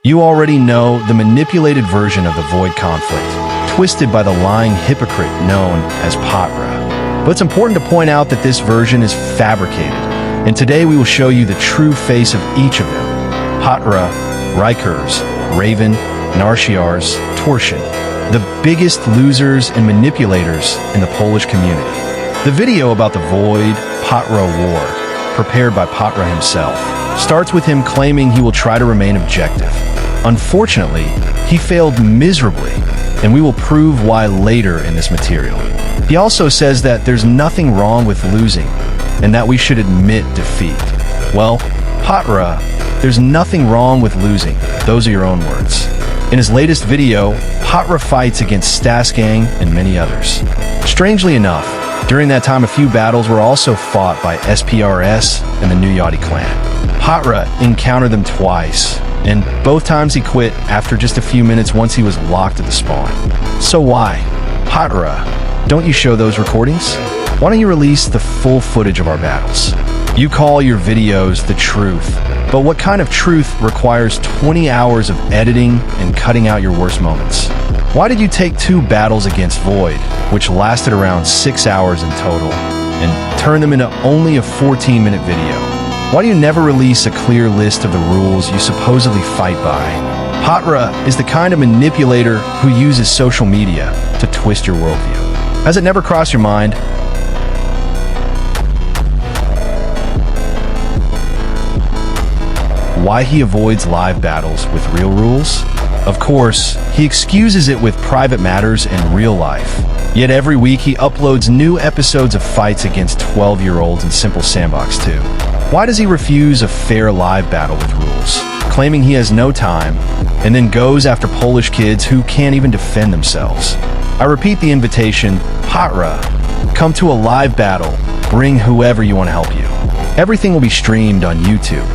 You already know the manipulated version of the void conflict, twisted by the lying hypocrite known as Patra. But it's important to point out that this version is fabricated, and today we will show you the true face of each of them. Patra, Rikers, Raven, Narciars, Torsion, the biggest losers and manipulators in the Polish community. The video about the Void Patra War, prepared by Patra himself, starts with him claiming he will try to remain objective. Unfortunately, he failed miserably, and we will prove why later in this material. He also says that there's nothing wrong with losing, and that we should admit defeat. Well, Patra, there's nothing wrong with losing. Those are your own words. In his latest video, Patra fights against Stas Gang and many others. Strangely enough, during that time a few battles were also fought by SPRS and the New Yachty clan. Patra encountered them twice, and both times he quit after just a few minutes once he was locked at the spawn. So why? Patra, don't you show those recordings? Why don't you release the full footage of our battles? You call your videos the truth, but what kind of truth requires 20 hours of editing and cutting out your worst moments? Why did you take 2 battles against Void, which lasted around 6 hours in total, and turn them into only a 14-minute video? Why do you never release a clear list of the rules you supposedly fight by? Patra is the kind of manipulator who uses social media to twist your worldview. Has it never crossed your mind why he avoids live battles with real rules? Of course, he excuses it with private matters and real life. Yet every week he uploads new episodes of fights against 12-year-olds in Simple Sandbox 2. Why does he refuse a fair live battle with rules, claiming he has no time, and then goes after Polish kids who can't even defend themselves? I repeat the invitation, Patra, come to a live battle, bring whoever you want to help you. Everything will be streamed on YouTube.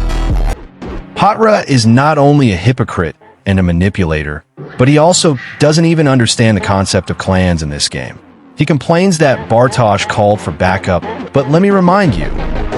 Patra is not only a hypocrite and a manipulator, but he also doesn't even understand the concept of clans in this game. He complains that Bartosz called for backup, but let me remind you,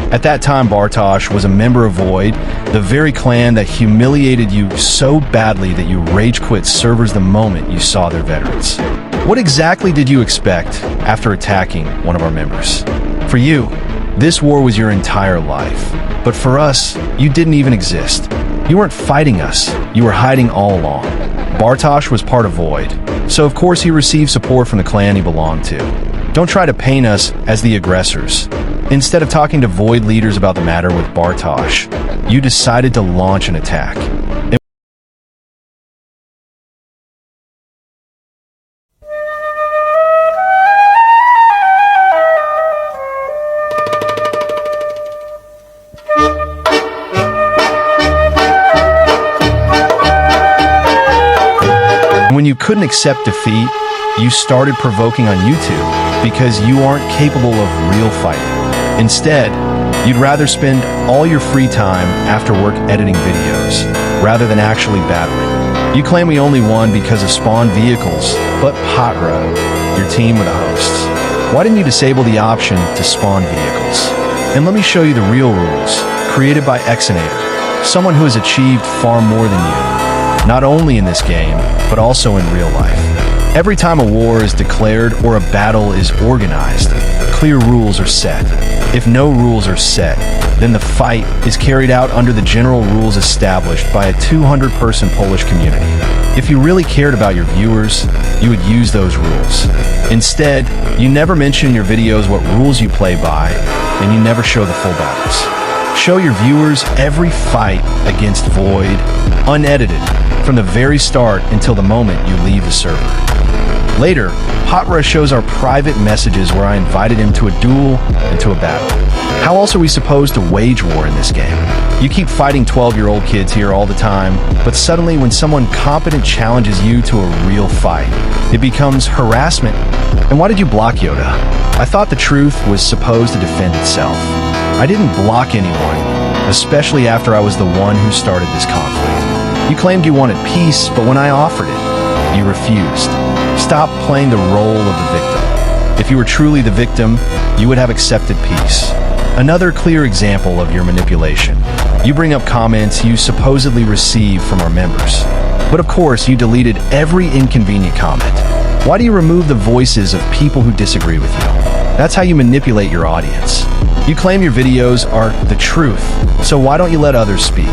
at that time Bartosz was a member of Void, the very clan that humiliated you so badly that you rage quit servers the moment you saw their veterans. What exactly did you expect after attacking one of our members? For you, this war was your entire life. But for us, you didn't even exist. You weren't fighting us, you were hiding all along. Bartosz was part of Void, so of course he received support from the clan he belonged to. Don't try to paint us as the aggressors. Instead of talking to Void leaders about the matter with Bartosz, you decided to launch an attack. When you couldn't accept defeat, you started provoking on YouTube because you aren't capable of real fighting. Instead, you'd rather spend all your free time after work editing videos, rather than actually battling. You claim we only won because of spawned vehicles, but Patra, your team were the hosts. Why didn't you disable the option to spawn vehicles? And let me show you the real rules, created by Exinator, someone who has achieved far more than you, not only in this game, but also in real life. Every time a war is declared or a battle is organized, clear rules are set. If no rules are set, then the fight is carried out under the general rules established by a 200-person Polish community. If you really cared about your viewers, you would use those rules. Instead, you never mention in your videos what rules you play by, and you never show the full battles. Show your viewers every fight against Void, unedited, from the very start until the moment you leave the server. Later, Patra shows our private messages where I invited him to a duel and to a battle. How else are we supposed to wage war in this game? You keep fighting 12-year-old kids here all the time, but suddenly when someone competent challenges you to a real fight, it becomes harassment. And why did you block Yoda? I thought the truth was supposed to defend itself. I didn't block anyone, especially after I was the one who started this conflict. You claimed you wanted peace, but when I offered it, you refused. Stop playing the role of the victim. If you were truly the victim, you would have accepted peace. Another clear example of your manipulation. You bring up comments you supposedly receive from our members. But of course, you deleted every inconvenient comment. Why do you remove the voices of people who disagree with you? That's how you manipulate your audience. You claim your videos are the truth, so why don't you let others speak?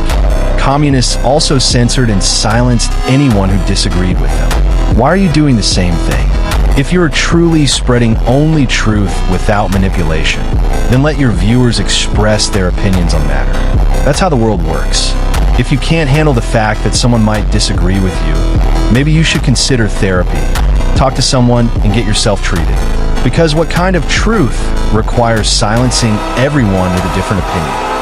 Communists also censored and silenced anyone who disagreed with them. Why are you doing the same thing? If you're truly spreading only truth without manipulation, then let your viewers express their opinions on the matter. That's how the world works. If you can't handle the fact that someone might disagree with you, maybe you should consider therapy. Talk to someone and get yourself treated. Because what kind of truth requires silencing everyone with a different opinion?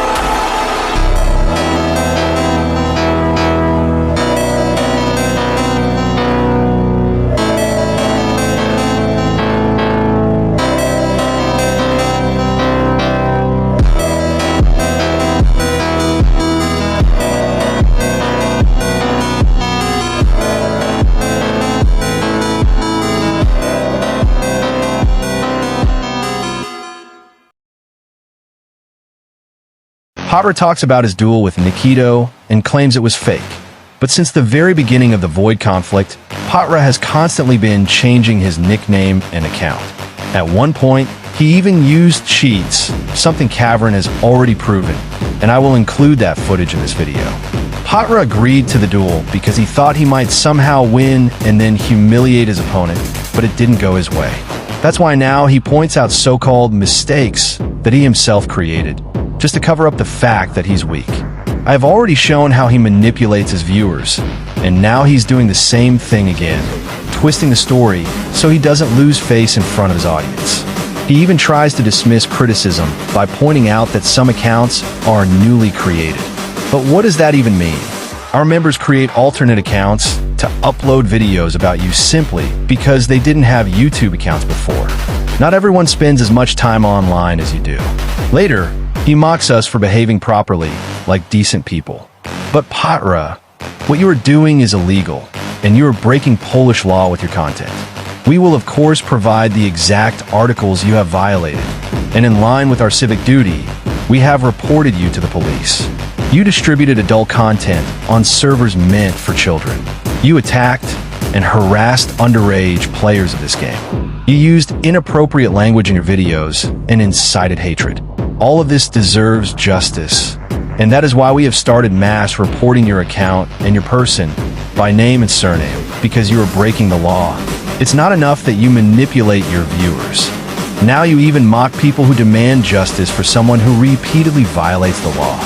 Patro talks about his duel with Nikito and claims it was fake. But since the very beginning of the Void conflict, Patro has constantly been changing his nickname and account. At one point, he even used cheats, something Cavern has already proven, and I will include that footage in this video. Patro agreed to the duel because he thought he might somehow win and then humiliate his opponent, but it didn't go his way. That's why now he points out so-called mistakes that he himself created, just to cover up the fact that he's weak. I have already shown how he manipulates his viewers, and now he's doing the same thing again, twisting the story so he doesn't lose face in front of his audience. He even tries to dismiss criticism by pointing out that some accounts are newly created. But what does that even mean? Our members create alternate accounts to upload videos about you simply because they didn't have YouTube accounts before. Not everyone spends as much time online as you do. Later, he mocks us for behaving properly, like decent people. But Patro, what you are doing is illegal, and you are breaking Polish law with your content. We will of course provide the exact articles you have violated, and in line with our civic duty, we have reported you to the police. You distributed adult content on servers meant for children. You attacked and harassed underage players of this game. You used inappropriate language in your videos and incited hatred. All of this deserves justice, and that is why we have started mass reporting your account and your person by name and surname, because you are breaking the law. It's not enough that you manipulate your viewers. Now you even mock people who demand justice for someone who repeatedly violates the law.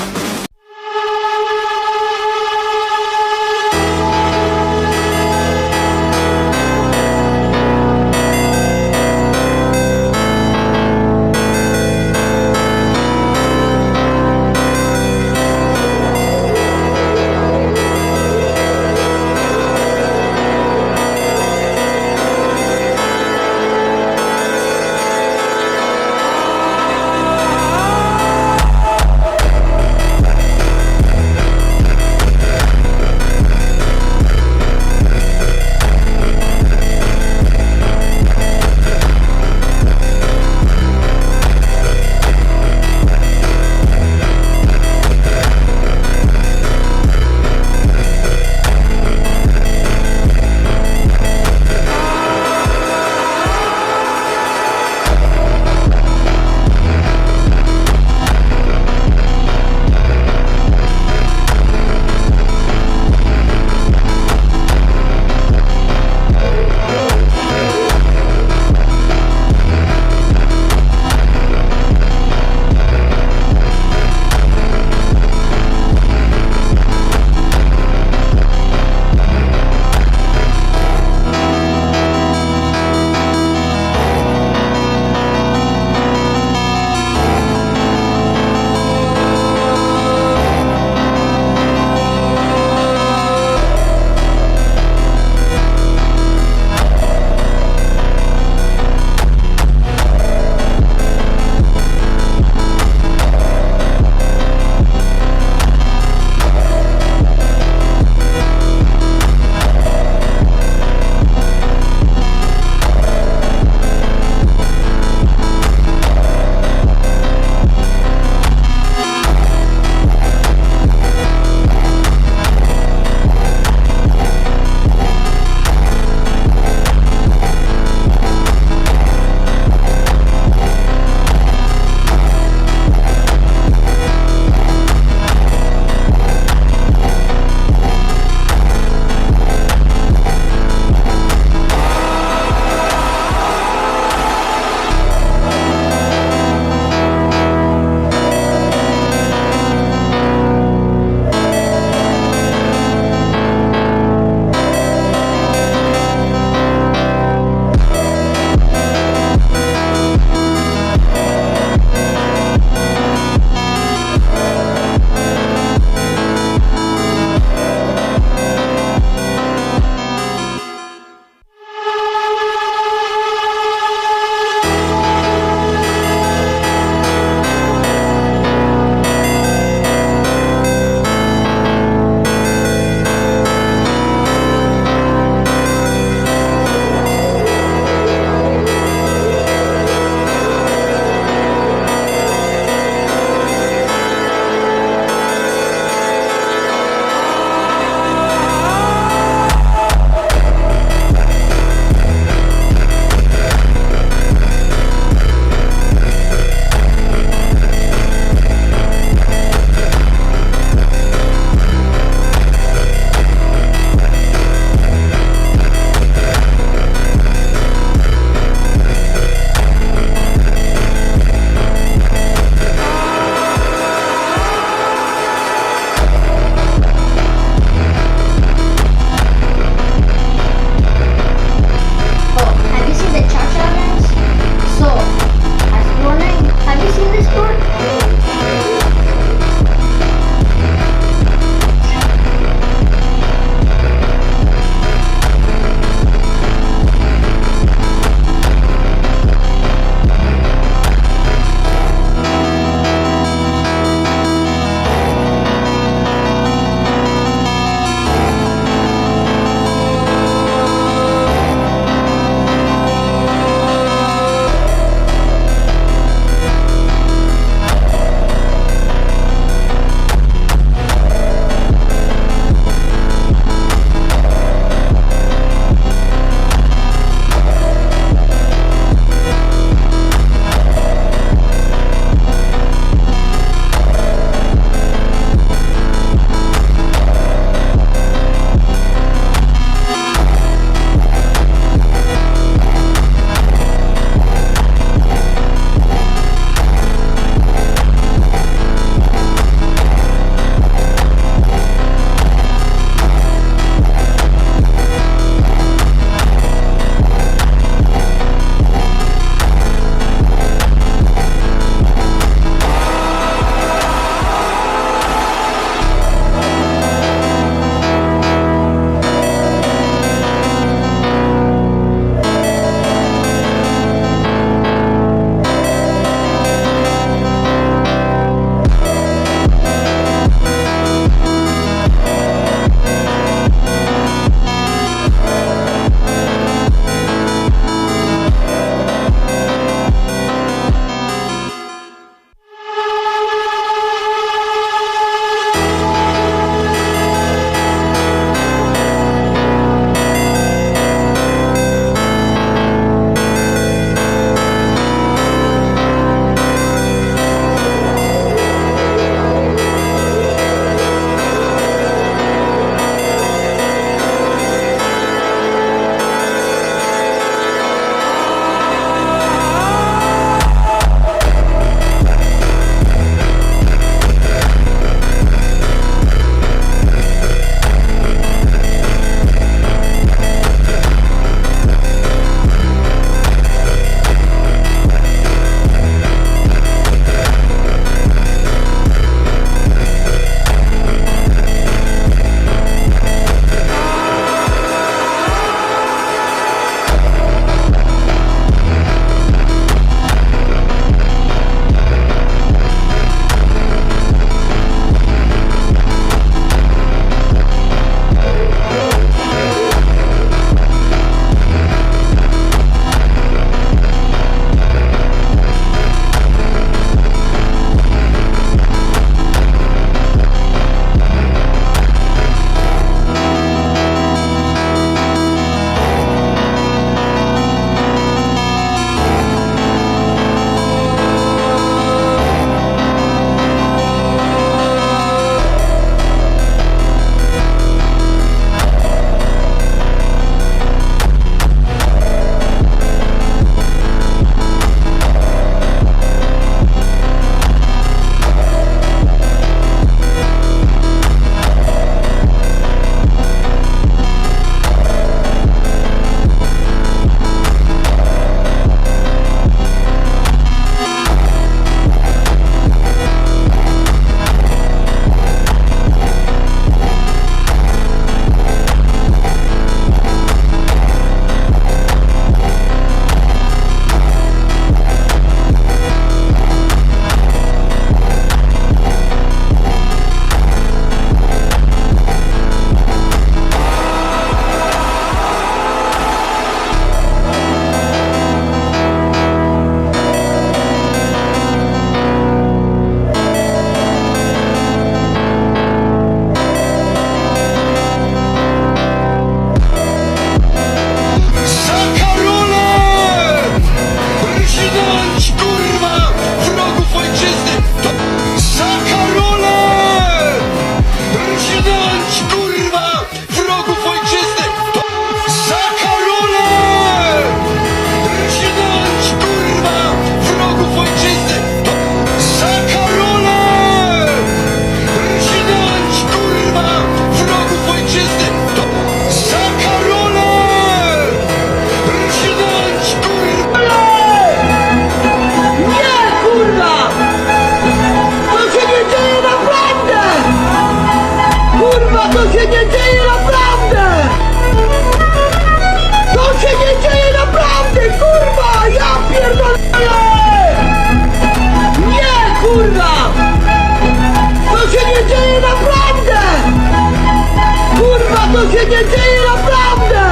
to się nie dzieje naprawdę!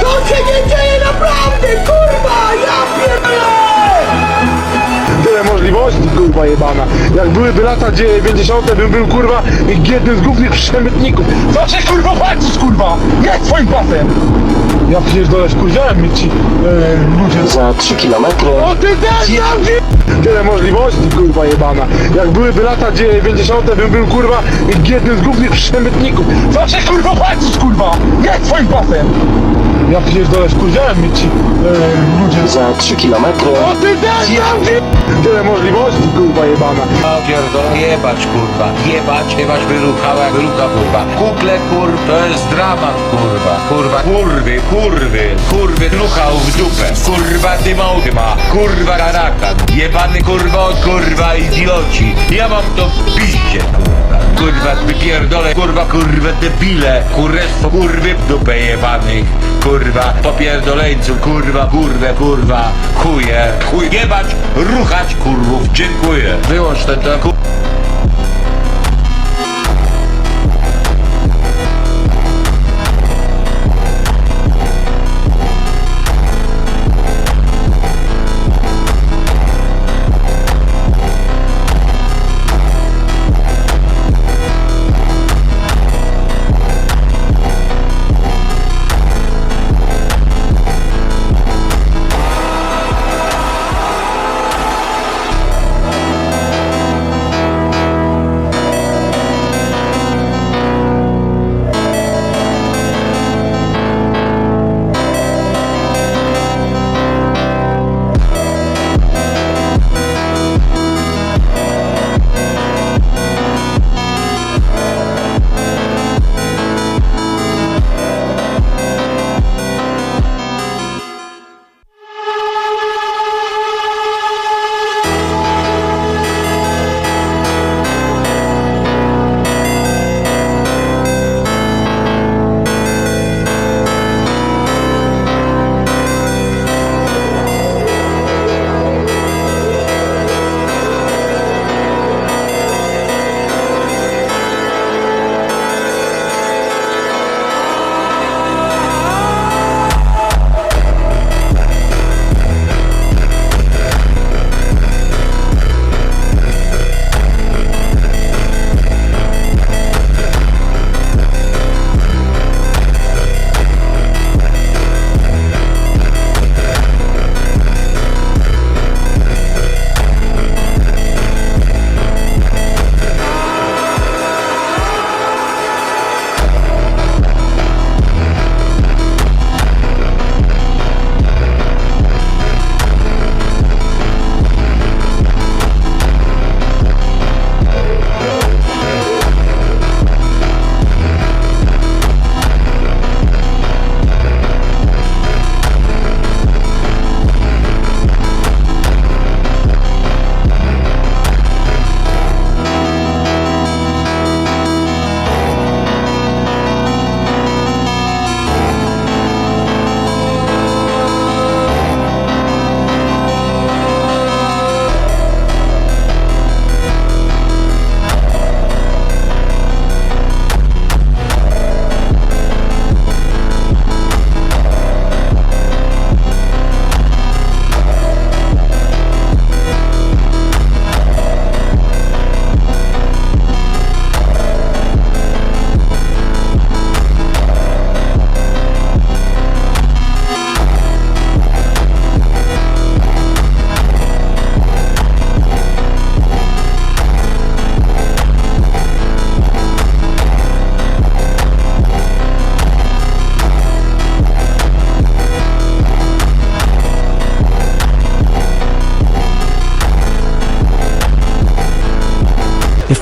To się nie dzieje naprawdę, kurwa! Ja pierdolę! Tyle możliwości, kurwa jebana. Jak byłyby lata 90, bym był, kurwa, jednym z głównych przemytników. Co się, kurwa, walczysz, kurwa? Nie twoim pasem! Ja pierdolę, wkurwiałem mnie ci ludzie. Za 3 km. O ty też, tyle możliwości, kurwa jebana. Jak byłyby lata 90, bym był, kurwa, jednym z głównych przemytników. Co się, kurwa, walczysz, kurwa? Nie twoim pasem! Ja pierdolę, wkurwiałem mnie ci ludzie. Za 3 km. O ty też, tyle możliwości, kurwa jebana. A pierdolę, jebać kurwa, jebać wyruchała, kurwa. Kukle to jest dramat kurwa, kurwy, ruchał w dupę, kurwa dyma, kurwa karakan, jebany kurwa idioci, ja mam to w piździe kurwa, wypierdolę, kurwa debile, kurestwo, kurwy w dupę jebanych, kurwa, popierdoleńcu, kurwa, chuje, jebać, ruchać, kurwów, dziękuję, wyłącz ten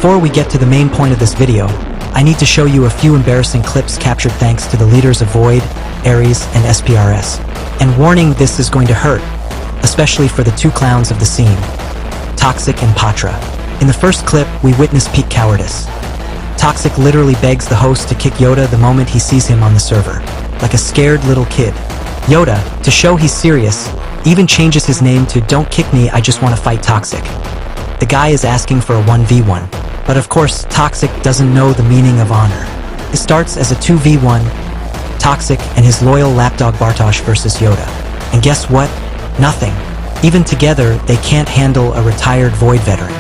Before we get to the main point of this video, I need to show you a few embarrassing clips captured thanks to the leaders of Void, Ares, and SPRS. And warning, this is going to hurt, especially for the two clowns of the scene, Toxic and Patra. In the first clip, we witness peak cowardice. Toxic literally begs the host to kick Yoda the moment he sees him on the server, like a scared little kid. Yoda, to show he's serious, even changes his name to "Don't kick me, I just want to fight Toxic." The guy is asking for a 1v1, but of course Toxic doesn't know the meaning of honor. It starts as a 2v1, Toxic and his loyal lapdog Bartosz versus Yoda. And guess what? Nothing. Even together, they can't handle a retired Void veteran.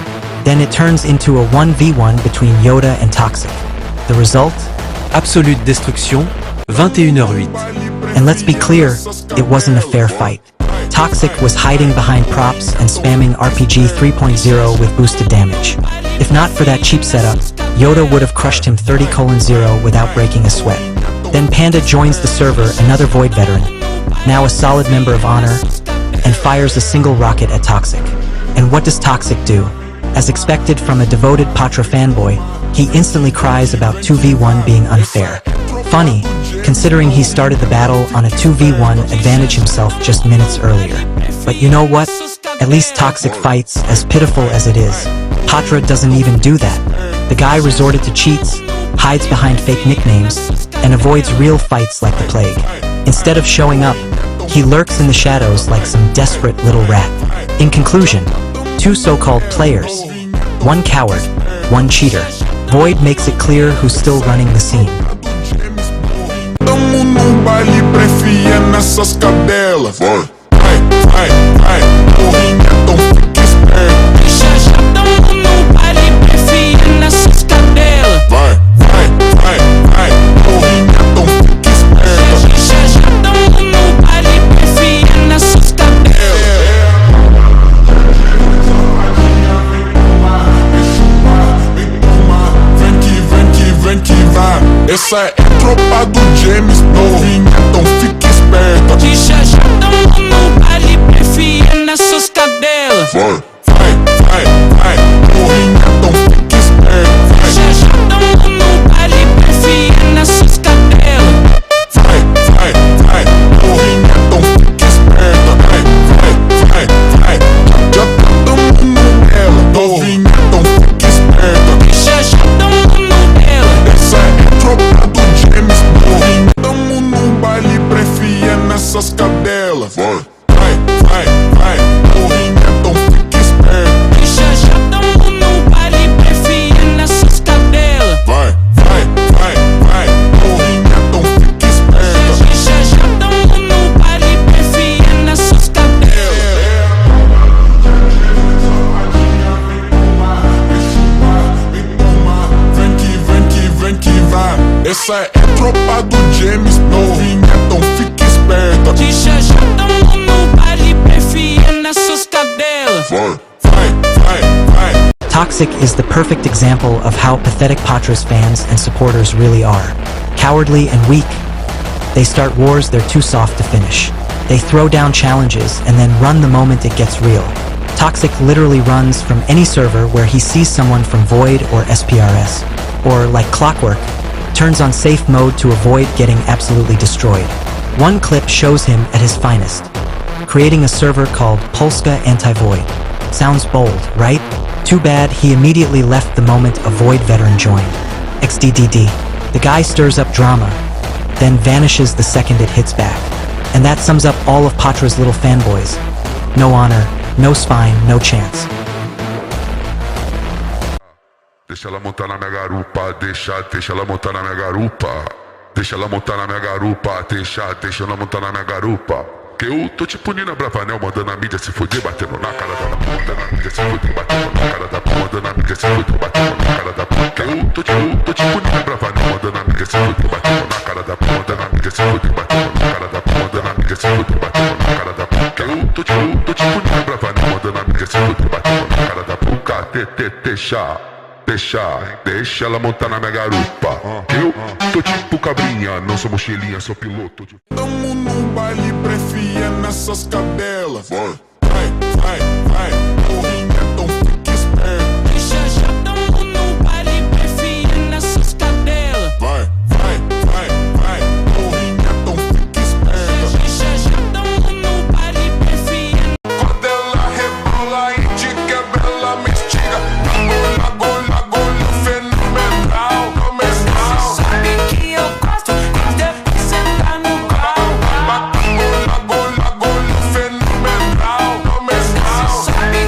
Then it turns into a 1v1 between Yoda and Toxic. The result? Absolute destruction, 21h08. And let's be clear, it wasn't a fair fight. Toxic was hiding behind props and spamming RPG 3.0 with boosted damage. If not for that cheap setup, Yoda would have crushed him 30:0 without breaking a sweat. Then Panda joins the server, another Void veteran, now a solid member of Honor, and fires a single rocket at Toxic. And what does Toxic do? As expected from a devoted patro fanboy, he instantly cries about 2v1 being unfair. Funny, considering he started the battle on a 2v1 advantage himself just minutes earlier. But you know what? At least Toxic fights, as pitiful as it is. Patra doesn't even do that. The guy resorted to cheats, hides behind fake nicknames, and avoids real fights like the plague. Instead of showing up, he lurks in the shadows like some desperate little rat. In conclusion, two so-called players, one coward, one cheater. Void makes it clear who's still running the scene. Tamo num baile, prefia nessas cadelas. Vai, vai, vai, porrinha, então fica esperto. Já já tamo num baile, prefia nessas cadelas. Vai, vai, vai, vai, porrinha, então fica esperto. Já já tamo num baile, prefia nessas cadelas. Vem que vai. Essa é a tropa do James, porrinha, então fica esperta. Já já tamo num baile, prefia nessas cadelas. Vai, vai, vai, vai, porrinha, então fica esperta. Já já tamo num baile, prefia nessas cadelas. Vai, vai, vai, porrinha, então fica esperta. Vai, vai, vai, vai, já tamo nela. Novinha, então fica esperta. Já já tamo nela. Essa é a tropa do James, porrinha. Tamo num baile, prefia nessas cadelas. Vai, vai, vai, porrinha, então fica esperta. Já já tamo num baile, prefia nessas cadelas. Vai, vai, vai, vai, porrinha, então fica esperta. Já já tamo num baile, prefia nessas cadelas. Vem que vai. Essa é a tropa do James, novinha, então fica esperta. Já já tamo num baile, prefia nessas cadelas. Vai, vai, vai. Toxic is the perfect example of how pathetic Patra's fans and supporters really are. Cowardly and weak. They start wars they're too soft to finish. They throw down challenges and then run the moment it gets real. Toxic literally runs from any server where he sees someone from Void or SPRS, or like clockwork, turns on safe mode to avoid getting absolutely destroyed. One clip shows him at his finest, creating a server called Polsce Anti-Void. Sounds bold, right? Too bad he immediately left the moment a Void veteran joined. XDDD. The guy stirs up drama, then vanishes the second it hits back. And that sums up all of Patra's little fanboys. No honor, no spine, no chance. Deixa ela montar na minha garupa, deixa ela montar na minha garupa. Deixa ela montar na minha garupa, deixa ela montar na minha garupa. Que eu tô tipo Nina Bravanel, mandando a mídia se foder, batendo na cara da puta. Mandando a mídia se foder, batendo na cara da puta. Mandando a mídia se foder, batendo na cara da puta. Que eu tô tipo Nina Bravanel, mandando a mídia se foder, batendo na cara da puta. Mandando a mídia se foder, batendo na cara da puta. Mandando a mídia se foder, batendo na cara da puta. Que eu tô tipo Nina Bravanel, mandando a mídia se foder, batendo na cara da puta. Deixa ela montar na minha garupa. Eu tô tipo cabrinha, não sou mochilinha, sou piloto. Tamo num baile, prefia nessas cadelas. Vai, vai, vai, porrinha, então fica esperto. Já já tamo num baile, prefia nessas cadelas. Vai, vai, vai, vai, porrinha, então fica esperto. Já já tamo num baile, prefia. Quando ela rebola e te quebra, ela me estiga. Sabe que eu gosto quando você tá no grau. Fenomenal, comercial. Sabe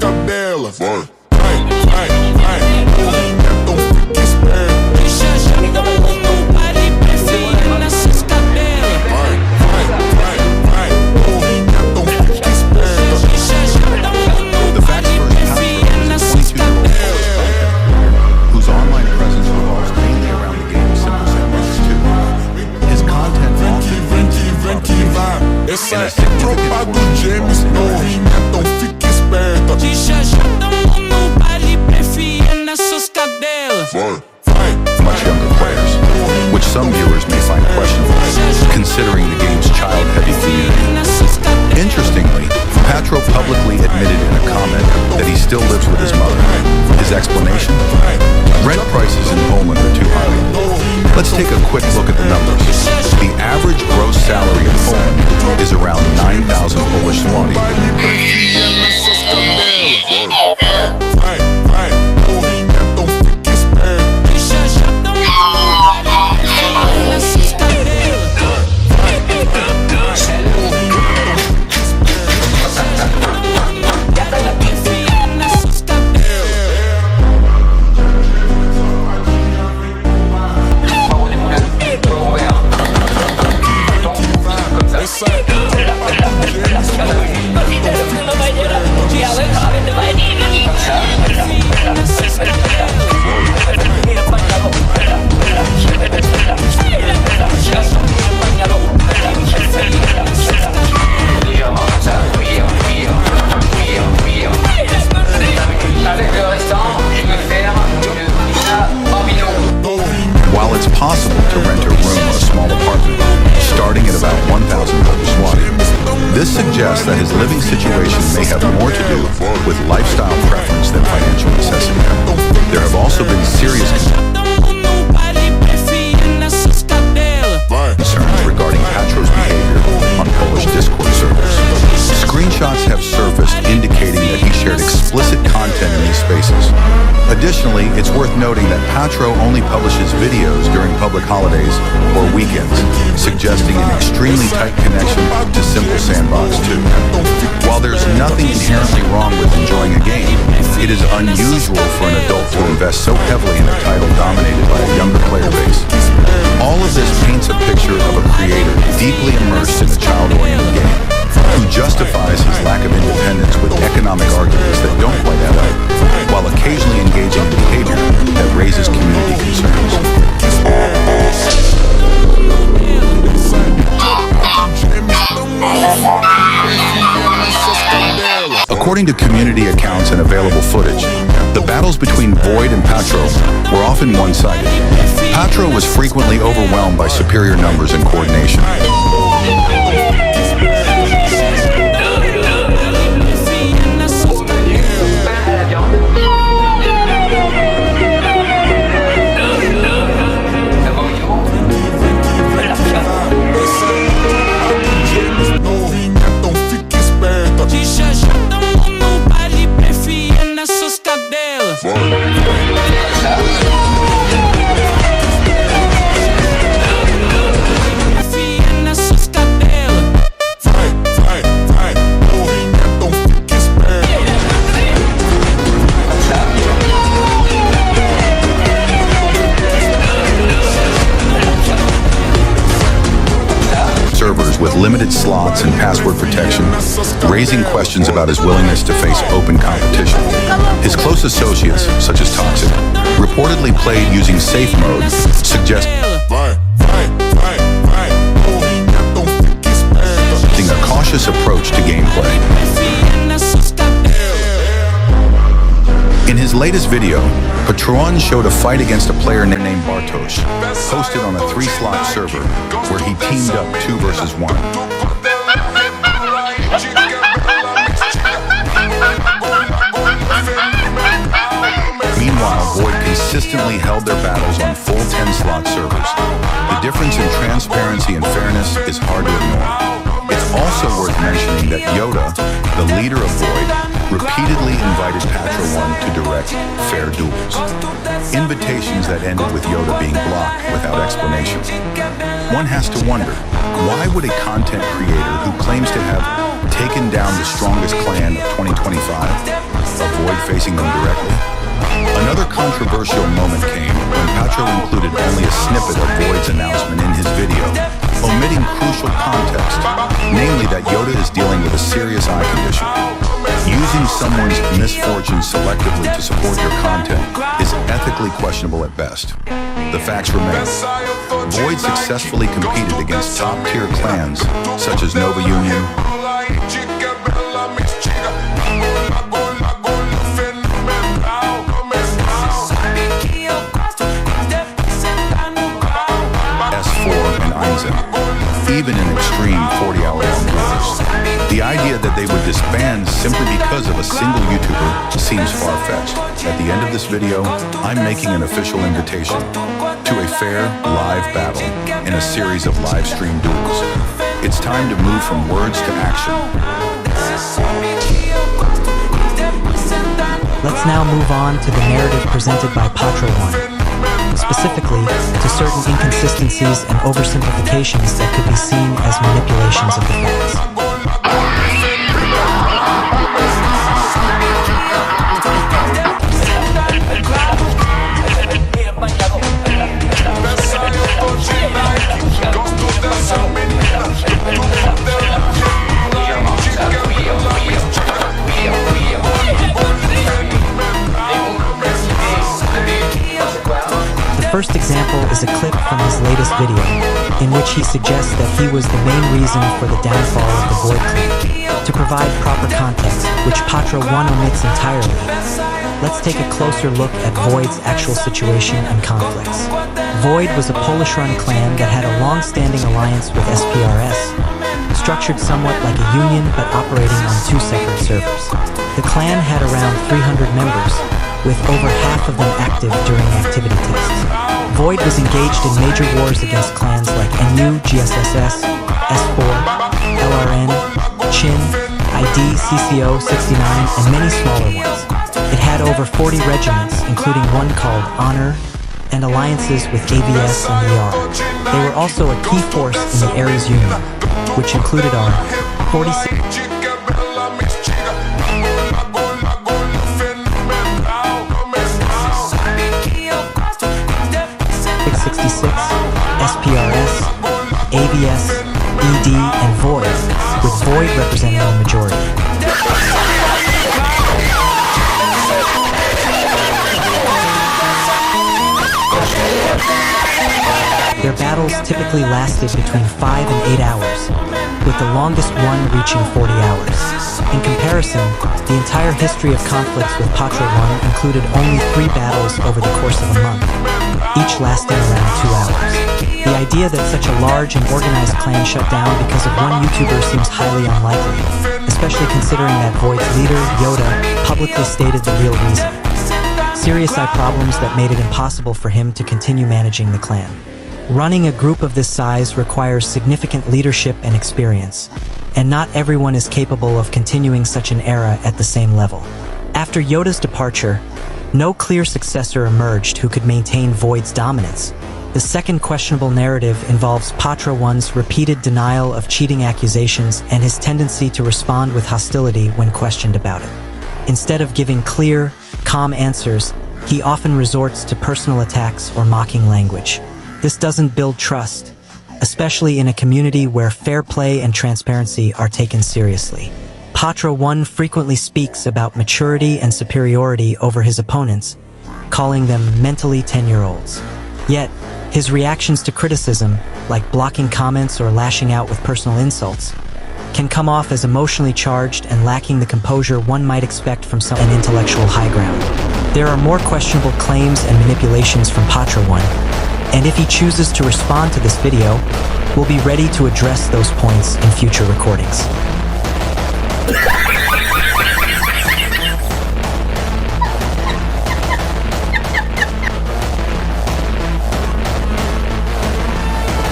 cadela. Vai, vai, vai, então fique esperto. Já todo mundo pare preferindo essas cadelas. Vai, vai, vai, vai, então fique esperto. Já todo mundo pare preferindo essas cadelas. Whose online presence revolves mainly around the game Simple Sandbox 2. His content Vem que vai, essa é a tropa do James Bond, então fique esperto. Já todo mundo pare preferindo essas cadelas. Vai, much younger players, which some viewers may find questionable, considering the game's child-heavy community. Interestingly, Patro publicly admitted in a comment that he still lives with his mother. His explanation? Rent prices in Poland are too high. Let's take a quick look at the numbers. The average gross salary in Poland is around 9,000 Polish zloty. vai, vai, então fique esperto. Já todo mundo preferindo essas cadelas. Preferindo essas cadelas. Essa é a tropa do James Bond. While it's possible to rent a room or a small apartment, starting at about 1,000 Polish zloty, this suggests that his living situation may have more to do with lifestyle preference than financial necessity. There have also been serious concerns regarding Patro's behavior on Polish Discord servers. Screenshots have surfaced indicating that he shared explicit content in these spaces. Additionally, it's worth noting that Patro only publishes videos during public holidays or weekends, suggesting an extremely tight connection to Simple Sandbox 2. While there's nothing inherently wrong with enjoying a game, it is unusual for an adult to invest so heavily in a title dominated by a younger player base. All of this paints a picture of a creator deeply immersed in a child-oriented game, who justifies his lack of independence with economic arguments that don't quite add up, while occasionally engaging in behavior that raises community concerns. According to community accounts and available footage, the battles between Void and Patro were often one-sided. Patro was frequently overwhelmed by superior numbers and coordination. Então fique esperto. Já todo mundo pare preferindo essas cadelas. Preferindo essas cadelas. Vai, vai, vai, então fique esperto. Servers with limited slots and password protection, raising questions about his willingness to face open competition. His close associates, such as Toxic, reportedly played using safe mode, suggesting Vai, vai, vai, vai, então fique esperto. a cautious approach to gameplay. Preferindo essas cadelas. In his latest video, Patron showed a fight against a player named Bartosz, hosted on a 3-slot server where he teamed up 2 versus 1. Meanwhile, Void consistently held their battles on full 10-slot servers. The difference in transparency and fairness is hard to ignore. It's also worth mentioning that Yoda, the leader of Void, repeatedly invited Patro 1 to direct fair duels. Invitations that ended with Yoda being blocked without explanation. One has to wonder, why would a content creator who claims to have taken down the strongest clan of 2025, avoid facing them directly? Another controversial moment came when Patro included only a snippet of Void's announcement in his video, omitting crucial context, namely that Yoda is dealing with a serious eye condition. Using someone's misfortune selectively to support your content is ethically questionable at best. The facts remain. Void successfully competed against top-tier clans such as Nova Union, even in extreme 40-hour-long wars. The idea that they would disband simply because of a single YouTuber seems far-fetched. At the end of this video, I'm making an official invitation to a fair, live battle in a series of live stream duels. It's time to move from words to action. Let's now move on to the narrative presented by Patro 1. Specifically, to certain inconsistencies and oversimplifications that could be seen as manipulations of the facts. The first example is a clip from his latest video, in which he suggests that he was the main reason for the downfall of the Void clan. To provide proper context, which Patro 1 omits entirely, let's take a closer look at Void's actual situation and conflicts. Void was a Polish-run clan that had a long-standing alliance with SPRS, structured somewhat like a union but operating on two separate servers. The clan had around 300 members, with over half of them active during activity tests. Void was engaged in major wars against clans like NU, GSSS, S4, LRN, Chin, ID, CCO, 69, and many smaller ones. It had over 40 regiments, including one called Honor, and alliances with AVS and ER. They were also a key force in the Ares Union, which included our 46 SPRS, AVS, ED, and Void, with Void representing the majority. Their battles typically lasted between 5 and 8 hours, with the longest one reaching 40 hours. In comparison, the entire history of conflicts with Patro 1 included only 3 battles over the course of a month, each lasting around 2 hours. The idea that such a large and organized clan shut down because of one YouTuber seems highly unlikely, especially considering that Void's leader, Yoda, publicly stated the real reason: serious eye problems that made it impossible for him to continue managing the clan. Running a group of this size requires significant leadership and experience, and not everyone is capable of continuing such an era at the same level. After Yoda's departure, no clear successor emerged who could maintain Void's dominance. The second questionable narrative involves Patro 1's repeated denial of cheating accusations and his tendency to respond with hostility when questioned about it. Instead of giving clear, calm answers, he often resorts to personal attacks or mocking language. This doesn't build trust, especially in a community where fair play and transparency are taken seriously. Patro 1 frequently speaks about maturity and superiority over his opponents, calling them mentally 10-year-olds. Yet, his reactions to criticism, like blocking comments or lashing out with personal insults, can come off as emotionally charged and lacking the composure one might expect from an intellectual high ground. There are more questionable claims and manipulations from Patro 1, and if he chooses to respond to this video, we'll be ready to address those points in future recordings.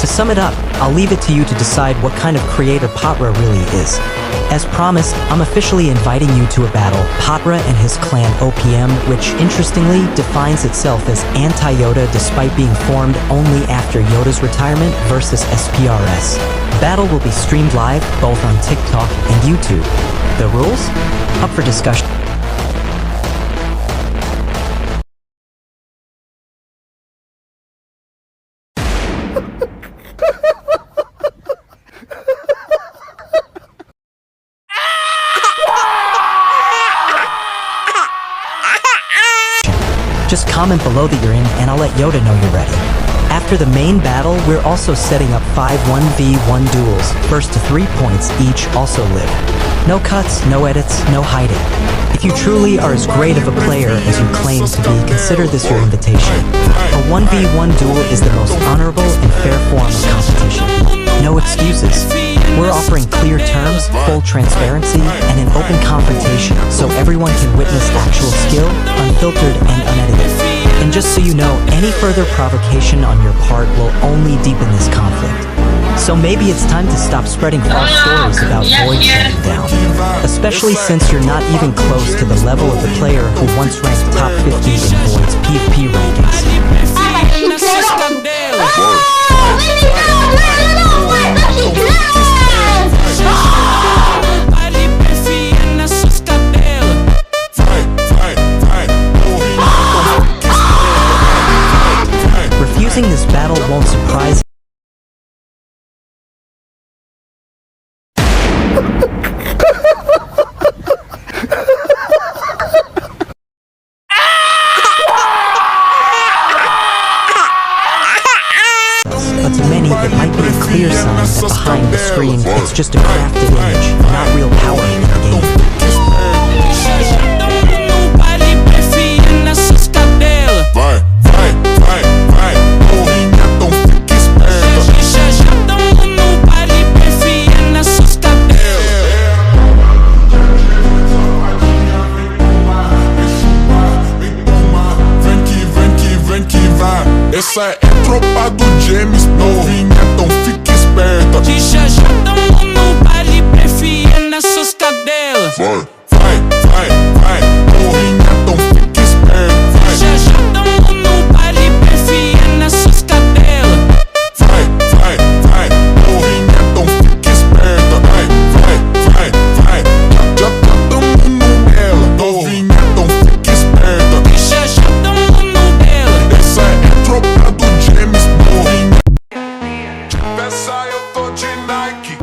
To sum it up, I'll leave it to you to decide what kind of creator Patra really is. As promised, I'm officially inviting you to a battle, Patra and his clan OPM, which interestingly defines itself as anti-Yoda despite being formed only after Yoda's retirement versus SPRS. Battle will be streamed live both on TikTok and YouTube. The rules? Up for discussion. Just comment below that you're in and I'll let Yoda know you're ready. After the main battle, we're also setting up 5 1v1 duels. First to 3 points each also live. No cuts, no edits, no hiding. If you truly are as great of a player as you claim to be, consider this your invitation. A 1v1 duel is the most honorable and fair form of competition. No excuses. We're offering clear terms, full transparency, and an open confrontation so everyone can witness actual skill, unfiltered and unedited. And just so you know, any further provocation on your part will only deepen this conflict. So maybe it's time to stop spreading false stories about Void shutting down. Especially since you're not even close to the level of the player who once ranked top 50 in Void's PvP rankings. Refusing this battle won't surprise. But to many, it might be a clear sign that behind the screen, it's just a crafted image, not real power in the game. Essa é tropa do James, novinha, então fique esperta. Te ajudam no baile, prefia nessas cadelas. Vai, novinha, então fique esperta. Te ajudam no baile, prefia nessas cadelas. Vai, novinha, então fique esperta. Vai, já tamo no dela. Novinha, então fique esperta. Te ajudam no dela. Essa é tropa do James, novinha. Peça eu tô de Nike.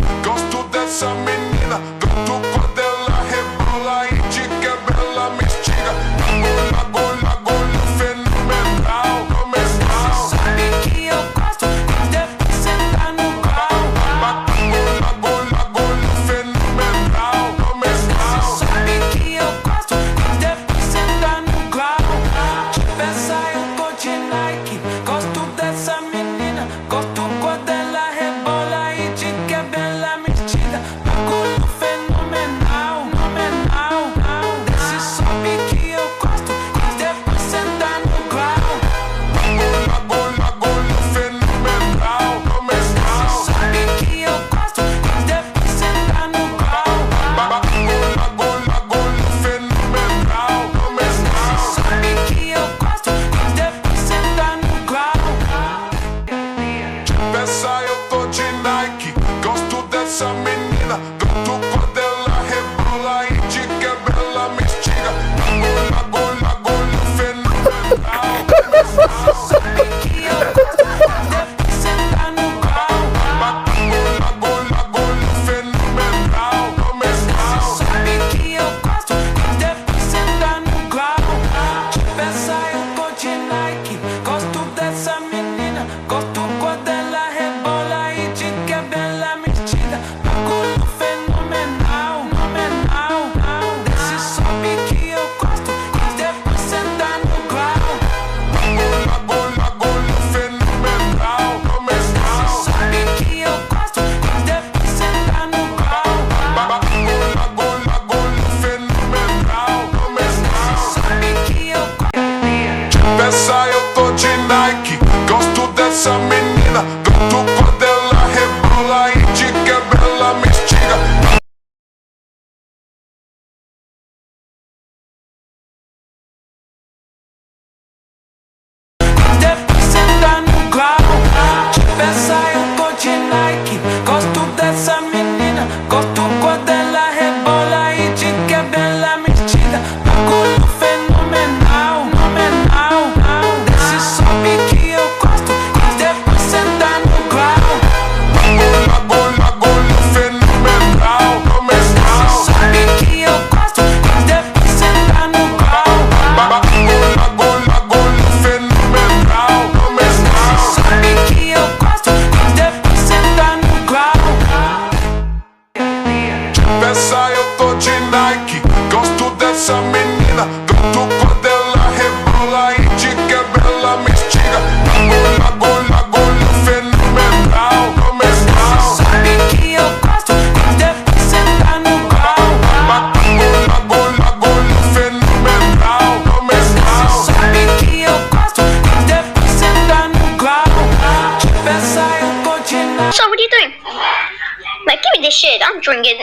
drink it.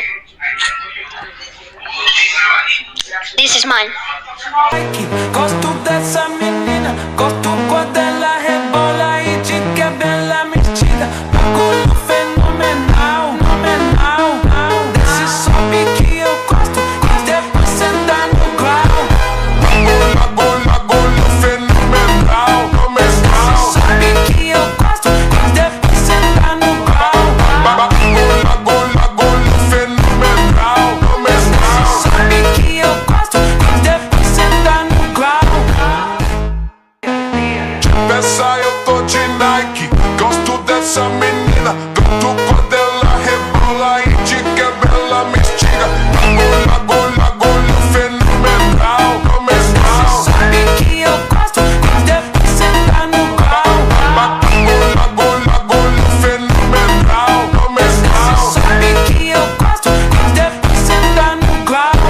This is mine. Gosto dessa menina, gosto quando ela rebola e de cabela metida. Bagulho fenomenal, fenomenal. Desce, sobe que eu gosto e depois senta no grau. Bagulho fenomenal, fenomenal. Sobe que eu gosto e depois senta no grau. Bagulho fenomenal, fenomenal. Sobe que eu gosto e depois senta no grau. Peça, eu tô de Nike, gosto dessa menina, gosto quando ela rebola e de cabela me estiga. Bagulho fenomenal, fenomenal. Sabe que eu gosto e depois senta no grau. Bagulho fenomenal, fenomenal. Sabe que eu gosto e depois senta no grau.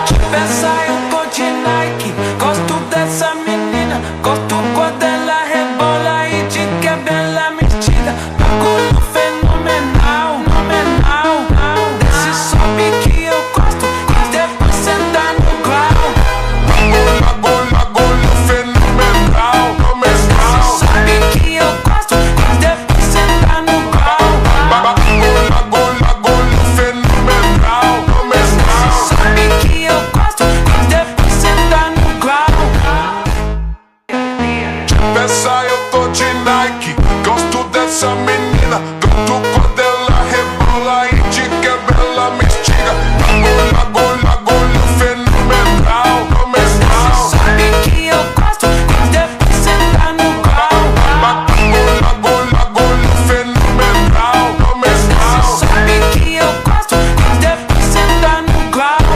De peça eu tô de Nike, gosto dessa menina, gosto quando ela rebola e de cabela metida. Bagulho fenomenal, fenomenal. Desce, sobe que eu gosto e depois senta no grau. Bagulho fenomenal, fenomenal. Sabe que eu gosto e depois senta no grau. Bagulho fenomenal, fenomenal. Sabe que eu gosto e depois senta no grau. Peça, eu tô de Nike, gosto dessa menina, gosto quando ela rebola e de cabela me estiga. Bagulho fenomenal, fenomenal. Sabe que eu gosto e depois senta no grau. Bagulho fenomenal, fenomenal. Sabe que eu gosto e depois senta no grau.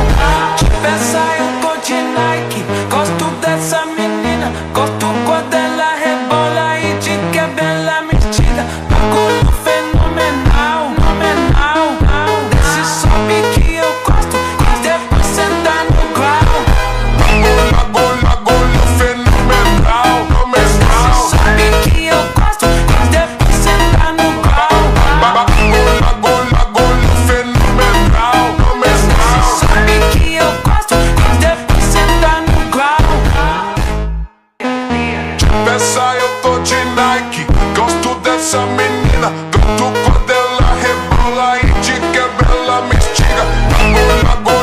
De peça eu tô de Nike, gosto dessa menina, gosto quando ela rebola e de cabela metida. Bagulho fenomenal, fenomenal. Desce, sobe que eu gosto e depois senta no grau. Bagulho fenomenal, fenomenal. Sabe que eu gosto e depois senta no grau. Bagulho fenomenal, fenomenal. Sabe que eu gosto e depois senta no grau. Peça, eu tô de Nike, gosto dessa menina, gosto quando ela rebola e de cabela me estiga. Bagulho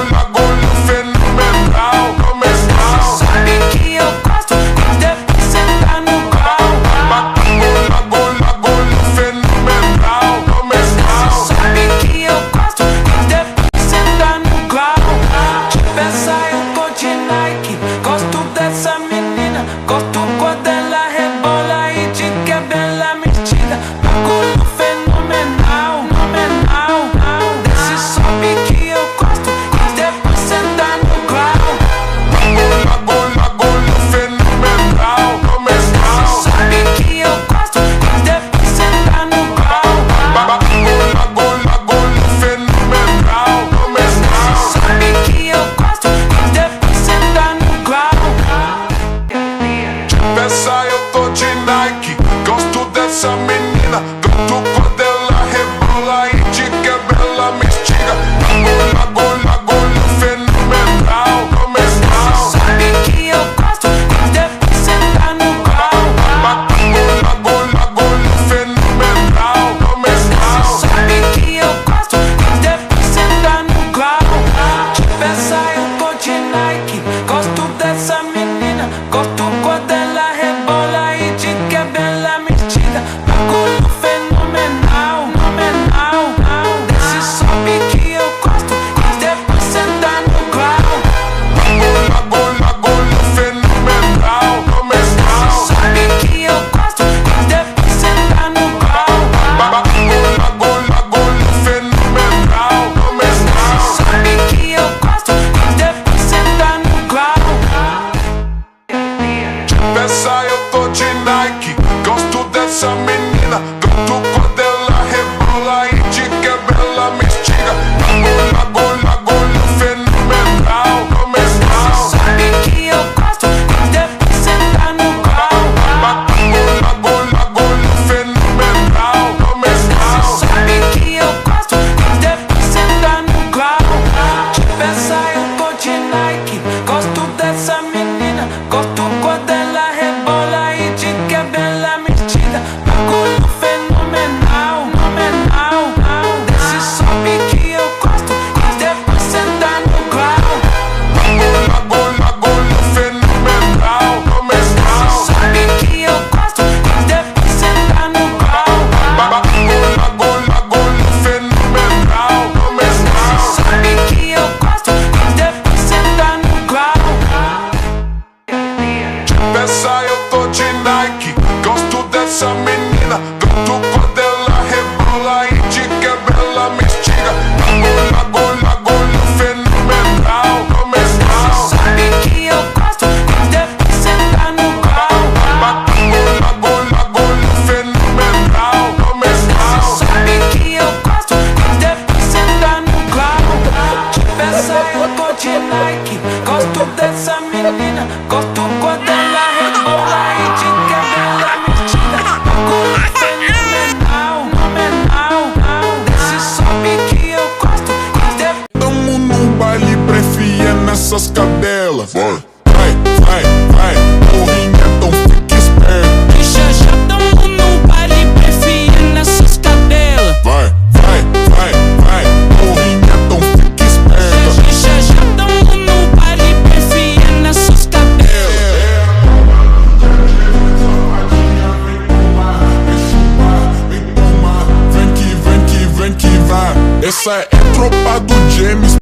fenomenal, fenomenal. Sabe que eu gosto e depois senta no grau. Bagulho fenomenal, fenomenal. Sabe que eu gosto e depois senta no grau. De peça eu tô de Nike, gosto dessa menina, gosto quando ela rebola e de cabela metida. Bagulho fenomenal, fenomenal. Desce, sobe que eu gosto e depois senta no grau. Bagulho fenomenal, fenomenal. Sabe que eu gosto e depois senta no grau. Bagulho fenomenal, fenomenal. Sabe que eu gosto e depois senta no grau. Peça, eu tô de Nike, gosto dessa menina, gosto quando ela rebola e de cabela me estiga. Bagulho fenomenal, fenomenal. Sabe que eu gosto e depois senta no grau. Bagulho fenomenal, fenomenal. Sabe que eu gosto e depois senta no grau. De peça eu tô de Nike, gosto dessa menina, gosto quando ela rebola e de cabela metida. Bagulho fenomenal, fenomenal. Desce, sobe que eu gosto e depois senta no grau. Bagulho fenomenal, fenomenal. Sabe que eu gosto e depois senta no grau. Bagulho fenomenal, fenomenal. Sabe que eu gosto e depois senta no grau. Peça, eu tô de Nike, gosto dessa menina, gosto quando ela rebola e de cabela me estiga. Bagulho fenomenal, fenomenal. Sabe que eu gosto e depois senta no grau. Bagulho fenomenal, fenomenal. Sabe que eu gosto e depois senta menina, gosto quando ela rebola e de cabela metida. Bagulho fenomenal, fenomenal. Desce, sobe que eu gosto e depois senta no grau. Bagulho fenomenal, Desce, sobe que eu gosto e depois senta no grau. bagulho fenomenal, Desce, sobe que eu gosto e depois senta no grau. Dessa eu tô de Nike, gosto dessa menina, gosto quando ela rebola e de cabela me estiga. Bagulho fenomenal, Sabe que eu gosto e depois senta no grau. bagulho fenomenal, Sabe que eu gosto e depois senta no grau. De peça eu tô de Nike, gosto dessa menina, gosto quando ela rebola e de cabela metida. Bagulho fenomenal, fenomenal. Desce, sobe que eu gosto e depois. Tamo num baile prefiando essas cadelas. Vai, porrinha, então fica esperto. Já tamo num baile prefiando essas cadelas. Vai, porrinha, então fica esperto. Já tamo num baile prefiando essas cadelas. Vem que vai. Essa é a tropa do James.